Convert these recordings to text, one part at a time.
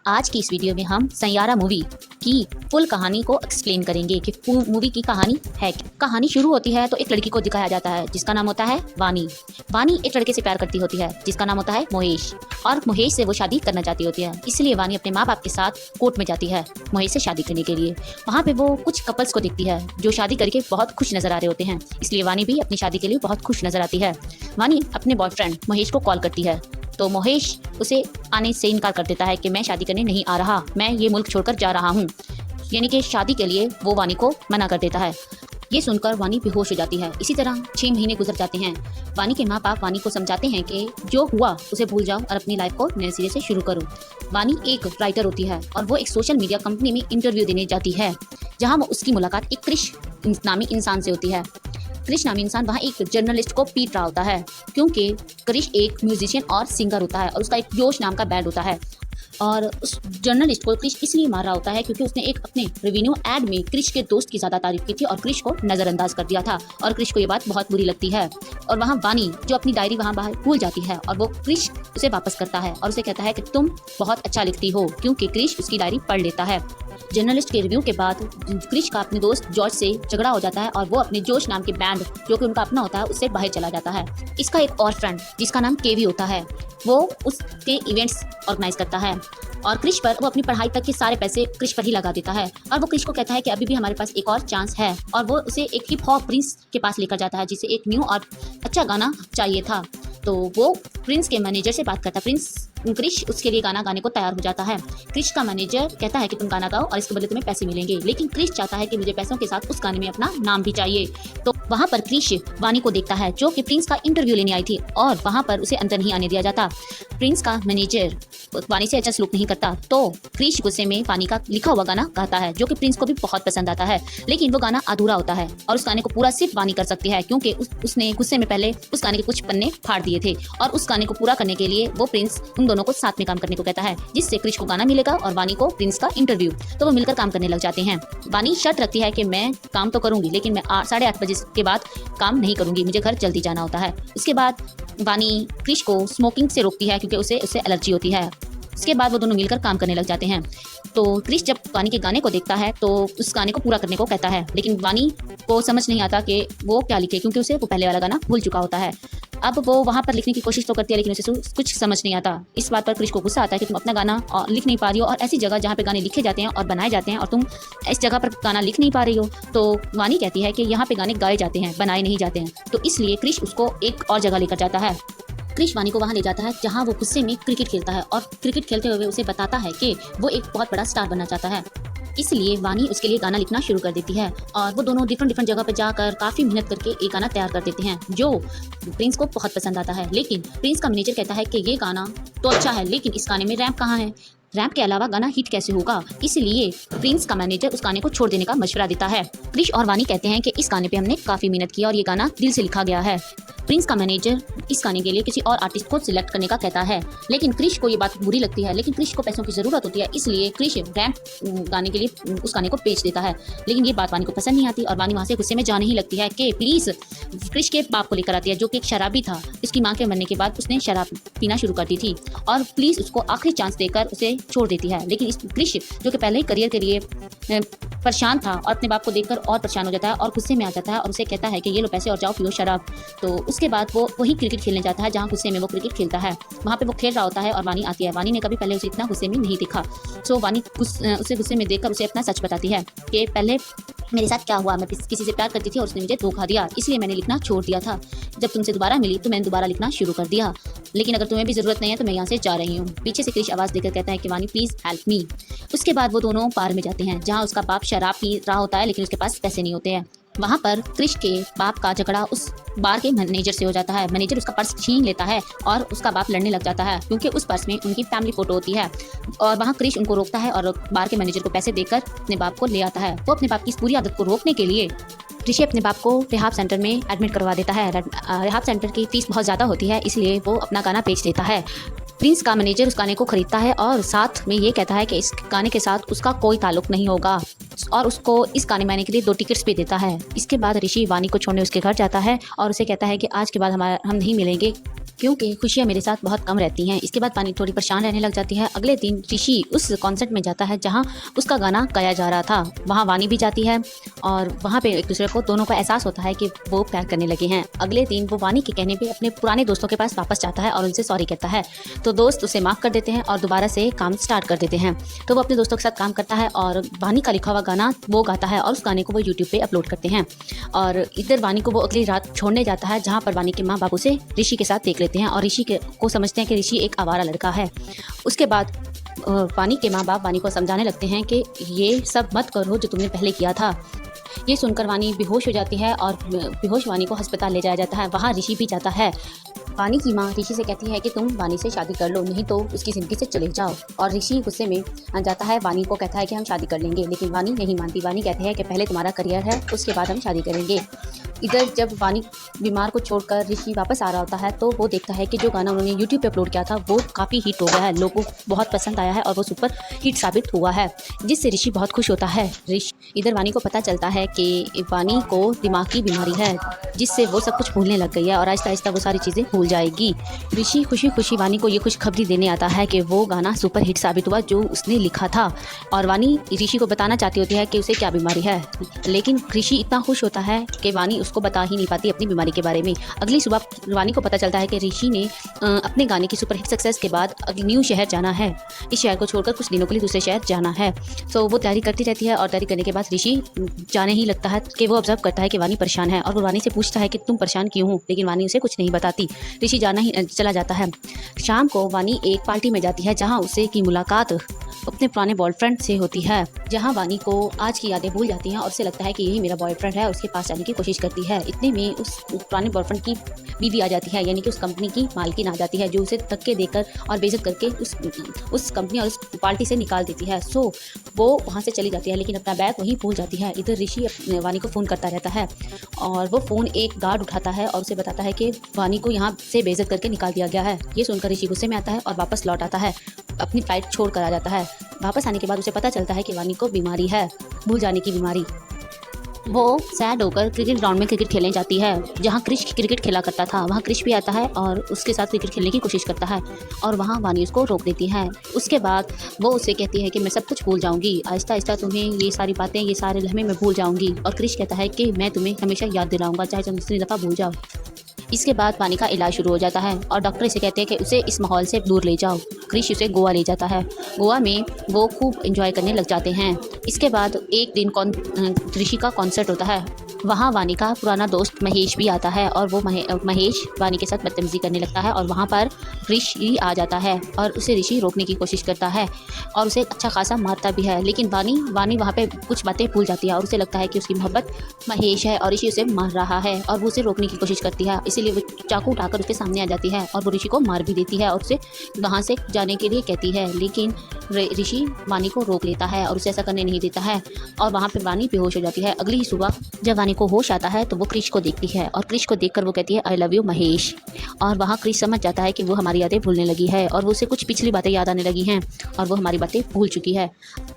आज की इस वीडियो में हम सैयारा मूवी की फुल कहानी को एक्सप्लेन करेंगे कि मूवी की कहानी है क्या। कहानी शुरू होती है तो एक लड़की को दिखाया जाता है जिसका नाम होता है वानी। वानी एक लड़के से प्यार करती होती है जिसका नाम होता है महेश, और महेश से वो शादी करना चाहती होती है। इसलिए वानी अपने माँ बाप के साथ कोर्ट में जाती है महेश से शादी करने के लिए। वहाँ पे वो कुछ कपल्स को देखती है जो शादी करके बहुत खुश नजर आ रहे होते हैं, इसलिए वानी भी अपनी शादी के लिए बहुत खुश नजर आती है। वानी अपने बॉयफ्रेंड महेश को कॉल करती है तो महेश उसे आने से इनकार कर देता है कि मैं शादी करने नहीं आ रहा, मैं ये मुल्क छोड़कर जा रहा हूँ। यानी कि शादी के लिए वो वानी को मना कर देता है। ये सुनकर वानी बेहोश हो जाती है। इसी तरह 6 महीने गुजर जाते हैं। वानी के माँ बाप वानी को समझाते हैं कि जो हुआ उसे भूल जाओ और अपनी लाइफ को नए सिरे से शुरू करो। वानी एक राइटर होती है और वो एक सोशल मीडिया कंपनी में इंटरव्यू देने जाती है, जहाँ वो उसकी मुलाकात एक क्रिश नामी इंसान से होती है। क्रिश नामी इंसान वहाँ एक जर्नलिस्ट को पीट रहा होता है क्योंकि क्रिश एक म्यूजिशियन और सिंगर होता है और उसका एक जोश नाम का बैंड होता है। और उस जर्नलिस्ट को क्रिश इसलिए मार रहा होता है क्योंकि उसने एक अपने रेवेन्यू एड में क्रिश के दोस्त की ज़्यादा तारीफ की थी और क्रिश को नज़रअंदाज कर दिया था, और क्रिश को ये बात बहुत बुरी लगती है। और वहाँ वानी जो अपनी डायरी वहाँ बाहर भूल जाती है और वो क्रिश उसे वापस करता है और उसे कहता है कि तुम बहुत अच्छा लिखती हो, क्योंकि क्रिश उसकी डायरी पढ़ लेता है। जर्नलिस्ट के रिव्यू के बाद क्रिश का अपने दोस्त जॉर्ज से झगड़ा हो जाता है और वो अपने जोश नाम के बैंड जो कि उनका अपना होता है उससे बाहर चला जाता है। इसका एक और फ्रेंड जिसका नाम केवी होता है वो उसके इवेंट्स ऑर्गेनाइज करता है और क्रिश पर वो अपनी पढ़ाई तक के सारे पैसे क्रिश पर ही लगा देता है। और वो क्रिश को कहता है कि अभी भी हमारे पास एक और चांस है, और वो उसे एक हिप हॉप प्रिंस के पास लेकर जाता है जिसे एक न्यू और अच्छा गाना चाहिए था। तो वो प्रिंस के मैनेजर से बात करता है। क्रिश उसके लिए गाना गाने को तैयार हो जाता है। क्रिश का मैनेजर कहता है कि तुम गाना गाओ और इसके बदले तुम्हें पैसे मिलेंगे, लेकिन क्रिश चाहता है कि मुझे पैसों के साथ उस गाने में अपना नाम भी चाहिए। तो वहाँ पर क्रिश वानी को देखता है जो कि प्रिंस का इंटरव्यू लेने आई थी, और वहाँ पर उसे अंदर नहीं आने दिया जाता। प्रिंस का मैनेजर वानी से अच्छा सलूक नहीं करता तो क्रिश गुस्से में वानी का लिखा हुआ गाना गाता है जो कि प्रिंस को भी बहुत पसंद आता है, लेकिन वो गाना अधूरा होता है और उस गाने को पूरा सिर्फ वानी कर सकती है क्योंकि उसने गुस्से में पहले उस गाने के कुछ पन्ने फाड़ दिए थे। और उस गाने को पूरा करने के लिए वो प्रिंस उन दोनों को साथ में काम करने को कहता है, जिससे क्रिश को गाना मिलेगा और वानी को प्रिंस का इंटरव्यू। तो वो मिलकर काम करने लग जाते हैं। वानी शर्त रखती है कि मैं काम तो करूंगी लेकिन मैं 8:30 बजे के बाद काम नहीं करूंगी, मुझे घर जल्दी जाना होता है। उसके बाद वानी क्रिश को स्मोकिंग से रोकती है क्योंकि उसे एलर्जी होती है। उसके बाद वो दोनों मिलकर काम करने लग जाते हैं। तो क्रिश जब वानी के गाने को देखता है तो उस गाने को पूरा करने को कहता है, लेकिन वानी को समझ नहीं आता कि वो क्या लिखे क्योंकि उसे वो पहले वाला गाना भूल चुका होता है। अब वो वहाँ पर लिखने की कोशिश तो करती है लेकिन उसे कुछ समझ नहीं आता। इस बात पर क्रिश को गुस्सा आता है कि तुम अपना गाना लिख नहीं पा रही हो, और ऐसी जगह जहाँ पे गाने लिखे जाते हैं और बनाए जाते हैं और तुम इस जगह पर गाना लिख नहीं पा रही हो। तो वानी कहती है कि यहाँ पे गाने गाए जाते हैं, बनाए नहीं जाते हैं। तो इसलिए क्रिश उसको एक और जगह लेकर जाता है। क्रिश वानी को वहाँ ले जाता है जहाँ वो गुस्से में क्रिकेट खेलता है और क्रिकेट खेलते हुए उसे बताता है कि वो एक बहुत बड़ा स्टार बनना चाहता है। इसलिए वानी उसके लिए गाना लिखना शुरू कर देती है और वो दोनों डिफरेंट जगह पर जाकर काफ़ी मेहनत करके एक गाना तैयार कर देते हैं जो प्रिंस को बहुत पसंद आता है। लेकिन प्रिंस का मैनेजर कहता है कि ये गाना तो अच्छा है लेकिन इस गाने में रैप कहाँ है, रैप के अलावा गाना हिट कैसे होगा। इसलिए प्रिंस का मैनेजर उस गाने को छोड़ देने का मशवरा देता है। क्रिश और वानी कहते हैं कि इस गाने पे हमने काफ़ी मेहनत की और ये गाना दिल से लिखा गया है। प्रिंस का मैनेजर इस गाने के लिए किसी और आर्टिस्ट को सिलेक्ट करने का कहता है, लेकिन क्रिश को ये बात बुरी लगती है। लेकिन क्रिश को पैसों की ज़रूरत होती है, इसलिए क्रिश रैप गाने के लिए उस गाने को बेच देता है। लेकिन ये बात वानी को पसंद नहीं आती और वानी वहाँ से गुस्से में जाने ही लगती है कि प्लीज़ क्रिश के बाप को लेकर आती है जो कि एक शराबी था। उसकी माँ के मरने के बाद उसने शराब पीना शुरू कर दी थी और प्लीज़ उसको आखिरी चांस देकर उसे छोड़ देती है। लेकिन इस क्रिश जो कि पहले ही करियर के लिए परेशान था और अपने बाप को देखकर और परेशान हो जाता है और गुस्से में आ जाता है और उसे कहता है कि ये लो पैसे और जाओ पियो शराब। तो उसके बाद वो वही क्रिकेट खेलने जाता है जहाँ गुस्से में वो क्रिकेट खेलता है। वहाँ पे वो खेल रहा होता है और वानी आती है। वानी ने कभी पहले उसे इतना गुस्से में नहीं देखा। सो वानी उसे गुस्से में देखकर उसे अपना सच बताती है कि पहले मेरे साथ क्या हुआ, मैं किसी से प्यार करती थी और उसने मुझे धोखा दिया, इसलिए मैंने लिखना छोड़ दिया था। जब तुमसे दोबारा मिली तो मैंने दोबारा लिखना शुरू कर दिया, लेकिन अगर तुम्हें भी ज़रूरत नहीं है तो मैं यहाँ से जा रही हूँ। पीछे से क्रिश आवाज़ देकर कहता है कि वानी प्लीज़ हेल्प मी। उसके बाद वो दोनों बार में जाते हैं जहाँ उसका बाप शराब पी रहा होता है लेकिन उसके पास पैसे नहीं होते हैं। वहाँ पर क्रिश के बाप का झगड़ा उस बार के मैनेजर से हो जाता है। मैनेजर उसका पर्स छीन लेता है और उसका बाप लड़ने लग जाता है क्योंकि उस पर्स में उनकी फैमिली फोटो होती है। और वहाँ क्रिश उनको रोकता है और बार के मैनेजर को पैसे देकर अपने बाप को ले आता है। वो अपने बाप की इस पूरी आदत को रोकने के लिए ऋषि अपने बाप को रिहाब सेंटर में एडमिट करवा देता है। रिहाब सेंटर की फीस बहुत ज़्यादा होती है, इसलिए वो अपना गाना बेच देता है। प्रिंस का मैनेजर उस गाने को खरीदता है और साथ में ये कहता है कि इस गाने के साथ उसका कोई ताल्लुक नहीं होगा और उसको इस गाने में आने के लिए 2 टिकट्स भी देता है। इसके बाद ऋषि वानी को छोड़ने उसके घर जाता है और उसे कहता है कि आज के बाद हम नहीं मिलेंगे। क्योंकि खुशियाँ मेरे साथ बहुत कम रहती हैं। इसके बाद वानी थोड़ी परेशान रहने लग जाती है। अगले दिन ऋषि उस कॉन्सर्ट में जाता है जहाँ उसका गाना गाया जा रहा था। वहाँ वानी भी जाती है और वहाँ पे एक दूसरे को दोनों को एहसास होता है कि वो प्यार करने लगे हैं। अगले दिन वो वानी के कहने पे अपने पुराने दोस्तों के पास वापस जाता है और उनसे सॉरी कहता है। तो दोस्त उसे माफ़ कर देते हैं और दोबारा से काम स्टार्ट कर देते हैं। तो वो अपने दोस्तों के साथ काम करता है और वानी का लिखा हुआ गाना वो गाता है और उस गाने को वो यूट्यूब पे अपलोड करते हैं। और इधर वानी को वो अगली रात छोड़ने जाता है जहाँ पर वानी के माँ बाबू से ऋषि के साथ देख लेते हैं और ऋषि को समझते हैं कि ऋषि एक आवारा लड़का है। उसके बाद वानी के माँ बाप वानी को समझाने लगते हैं कि ये सब मत करो जो तुमने पहले किया था। ये सुनकर वानी बेहोश हो जाती है और बेहोश वानी को अस्पताल ले जाया जाता है। वहाँ ऋषि भी जाता है। वानी की माँ ऋषि से कहती है कि तुम वानी से शादी कर लो, नहीं तो उसकी ज़िंदगी से चले जाओ। और ऋषि गुस्से में जाता है, वानी को कहता है कि हम शादी कर लेंगे, लेकिन वानी नहीं मानती। वानी कहती है कि पहले तुम्हारा करियर है, उसके बाद हम शादी करेंगे। इधर जब वानी बीमार को छोड़कर ऋषि वापस आ रहा होता है तो वो देखता है कि जो गाना उन्होंने यूट्यूब पे अपलोड किया था वो काफ़ी हिट हो गया है, लोगों को बहुत पसंद आया है और वो सुपर हिट साबित हुआ है, जिससे ऋषि बहुत खुश होता है। इधर वानी को पता चलता है कि वानी को दिमाग की बीमारी है, जिससे वो सब कुछ भूलने लग गई है और आहिस्ता आहिस्ता वो सारी चीज़ें भूल जाएगी। ऋषि खुशी खुशी वानी को ये खुशखबरी देने आता है कि वो गाना सुपर हिट साबित हुआ जो उसने लिखा था। और वानी ऋषि को बताना चाहती होती है कि उसे क्या बीमारी है, लेकिन ऋषि इतना खुश होता है कि वानी उसको बता ही नहीं पाती अपनी बीमारी के बारे में। अगली सुबह वानी को पता चलता है कि ऋषि ने अपने गाने की सुपर हिट सक्सेस के बाद न्यू शहर जाना है। इस शहर को छोड़कर कुछ दिनों के लिए दूसरे शहर जाना है। तो वो तैयारी करती रहती है और तैयारी करने के बाद ऋषि जाने ही लगता है कि वो ऑब्जर्व करता है कि वानी परेशान है और वो वानी से पूछता है कि तुम परेशान क्यों हो, लेकिन वानी उसे कुछ नहीं बताती। ऋषि जाना ही चला जाता है। शाम को वानी एक पार्टी में जाती है जहाँ उसे की मुलाकात अपने पुराने बॉयफ्रेंड से होती है, जहाँ वानी को आज की यादें भूल जाती हैं और उसे लगता है कि यही मेरा बॉयफ्रेंड है। उसके पास जाने की कोशिश करती है। इतने में उस पुराने बॉयफ्रेंड की बीवी आ जाती है, यानी कि उस कंपनी की मालकिन आ जाती है, जो उसे धक्के देकर और बेइज्जत करके उस कंपनी और उस पार्टी से निकाल देती है। सो वो वहाँ से चली जाती है, लेकिन अपना बैग वहीं भूल जाती है। इधर ऋषि वानी को फ़ोन करता रहता है और वो फ़ोन एक गार्ड उठाता है और उसे बताता है कि वानी को यहाँ से बेइज्जत करके निकाल दिया गया है। ये सुनकर ऋषि गुस्से में आता है और वापस लौट आता है, अपनी फ्लाइट छोड़ कर आ जाता है। वापस आने के बाद उसे पता चलता है कि वानी को बीमारी है, भूल जाने की बीमारी। वो सैड होकर क्रिकेट ग्राउंड में क्रिकेट खेलने जाती है, जहाँ क्रिश क्रिकेट खेला करता था। वहाँ क्रिश भी आता है और उसके साथ क्रिकेट खेलने की कोशिश करता है और वहाँ वानी उसको रोक देती है। उसके बाद वो उसे कहती है कि मैं सब कुछ भूल जाऊँगी, आहिस्ता आहिस्ता तुम्हें ये सारी बातें, ये सारे लम्हे मैं भूल जाऊँगी। और क्रिश कहता है कि मैं तुम्हें हमेशा याद दिलाऊँगा, चाहे तुम दूसरी दफ़ा भूल जाओ। इसके बाद वानी का इलाज शुरू हो जाता है और डॉक्टर इसे कहते हैं कि उसे इस माहौल से दूर ले जाओ। क्रिश उसे गोवा ले जाता है। गोवा में वो खूब एंजॉय करने लग जाते हैं। इसके बाद एक दिन ऋषि का कॉन्सर्ट होता है। वहाँ वानी का पुराना दोस्त महेश भी आता है और वो महेश वानी के साथ बदतमीजी करने लगता है और वहाँ पर ऋषि आ जाता है और उसे ऋषि रोकने की कोशिश करता है और उसे अच्छा खासा मारता भी है। लेकिन वानी वहाँ पे कुछ बातें भूल जाती है और उसे लगता है कि उसकी मोहब्बत महेश है और ऋषि उसे मार रहा है और वो उसे रोकने की कोशिश करती है। इसीलिए वो चाकू उठाकर उसके सामने आ जाती है और वो ऋषि को मार भी देती है और उसे वहाँ से जाने के लिए कहती है, लेकिन ऋषि वानी को रोक लेता है और उसे ऐसा करने नहीं देता है और वहाँ पर वानी बेहोश हो जाती है। अगली ही सुबह जब वानी को होश आता है तो वो क्रिश को देखती है और क्रिश को देखकर वो कहती है, आई लव यू महेश। और वहाँ क्रिश समझ जाता है कि वो हमारी यादें भूलने लगी है और वो उसे कुछ पिछली बातें याद आने लगी हैं और वो हमारी बातें भूल चुकी है।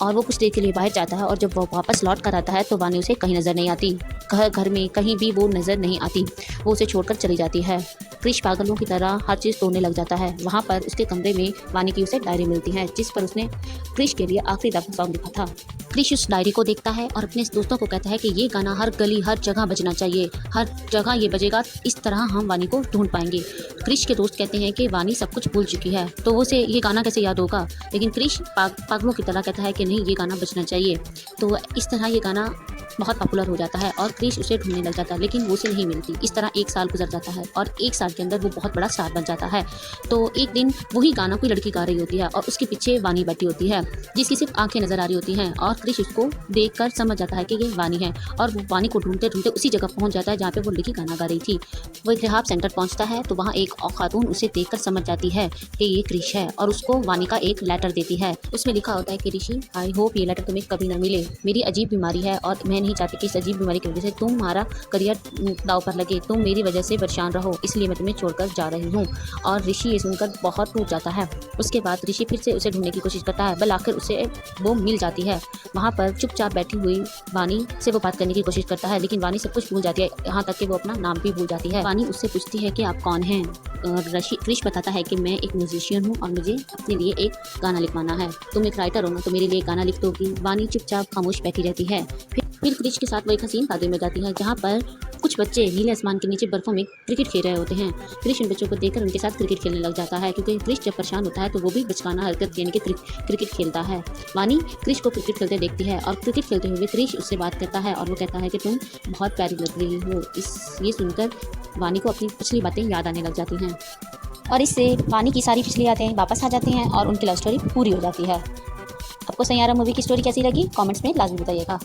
और वो कुछ देर के लिए बाहर जाता है और जब वो वापस लौट कर आता है तो वानी उसे कहीं नज़र नहीं आती। घर में कहीं भी वो नज़र नहीं आती। वो उसे छोड़कर चली जाती है। क्रिश पागलों की तरह हर चीज़ तोड़ने लग जाता है। वहाँ पर उसके कमरे में वानी की उसे डायरी मिलती है, जिस पर उसने क्रिश के लिए आखिरी दफा सॉन्ग लिखा था। क्रिश उस डायरी को देखता है और अपने दोस्तों को कहता है कि ये गाना हर गली हर जगह बजना चाहिए, हर जगह ये बजेगा, इस तरह हम वानी को ढूंढ पाएंगे। क्रिश के दोस्त कहते हैं कि वानी सब कुछ भूल चुकी है तो वो उसे ये गाना कैसे याद होगा, लेकिन क्रिश पागलों की तरह कहता है कि नहीं, ये गाना बजना चाहिए। तो इस तरह ये गाना बहुत पॉपुलर हो जाता है और क्रिश उसे ढूंढने लग जाता है, लेकिन वो उसे नहीं मिलती। इस तरह एक साल गुजर जाता है और एक साल के अंदर वो बहुत बड़ा स्टार बन जाता है। तो एक दिन वही गाना कोई लड़की गा रही होती है और उसके पीछे वानी बैठी होती है, जिसकी सिर्फ आंखें नजर आ रही होती हैं और क्रिश उसको देखकर समझ जाता है कि ये वानी है और वो वानी को ढूंढते ढूंढते उसी जगह पहुंच जाता है जहाँ पे वो लड़की गाना गा रही थी। वो एक रिहाब सेंटर पहुंचता है तो वहाँ एक खातून उसे देखकर समझ जाती है कि ये क्रिश है और उसको वानी का एक लेटर देती है। उसमें लिखा होता है कि ऋषि, आई होप ये लेटर तुम्हें कभी ना मिले। मेरी अजीब बीमारी है और मैं नहीं चाहती कि इस अजीब बीमारी की वजह से तुम्हारा करियर दाव पर लगे, तुम मेरी वजह से परेशान रहो, इसलिए मैं तुम्हें छोड़कर जा रही हूँ। और ऋषि ये सुनकर बहुत टूट जाता है। उसके बाद ऋषि फिर से उसे ढूंढने की कोशिश कोशिश करता है, बल आखिर उसे वो मिल जाती है। वहाँ पर चुपचाप बैठी हुई वानी से वो बात करने की कोशिश करता है, लेकिन वानी सब कुछ भूल जाती है, यहाँ तक कि वो अपना नाम भी भूल जाती है। वानी उससे पूछती है कि आप कौन हैं। क्रिश बताता है कि मैं एक म्यूजिशियन हूँ और मुझे अपने लिए एक गाना लिखवाना है। तुम एक राइटर हो ना, तो मेरे लिए गाना लिख दोगी। वानी चुपचाप खामोश बैठी रहती है। फिर क्रिश के साथ वो एक हसीन वादे में जाती है, जहाँ पर कुछ बच्चे नीले आसमान के नीचे बर्फों में क्रिकेट खेल रहे होते हैं। क्रिश उन बच्चों को देखकर उनके साथ क्रिकेट खेलने लग जाता है, क्योंकि क्रिश जब परेशान होता है तो वो भी बचकाना हरकत यानी कि क्रिकेट खेलता है। वानी क्रिश को क्रिकेट खेलते देखती है और क्रिकेट खेलते हुए क्रिश उससे बात करता है और वो कहता है कि तुम बहुत प्यारी लग रही हो। ये सुनकर वानी को अपनी पिछली बातें याद आने लग जाती हैं और इससे वानी की सारी पिछली यादें वापस आ जाती हैं और उनकी लव स्टोरी पूरी हो जाती है। आपको सैयारा मूवी की स्टोरी कैसी लगी कमेंट्स में लाजमी बताइएगा।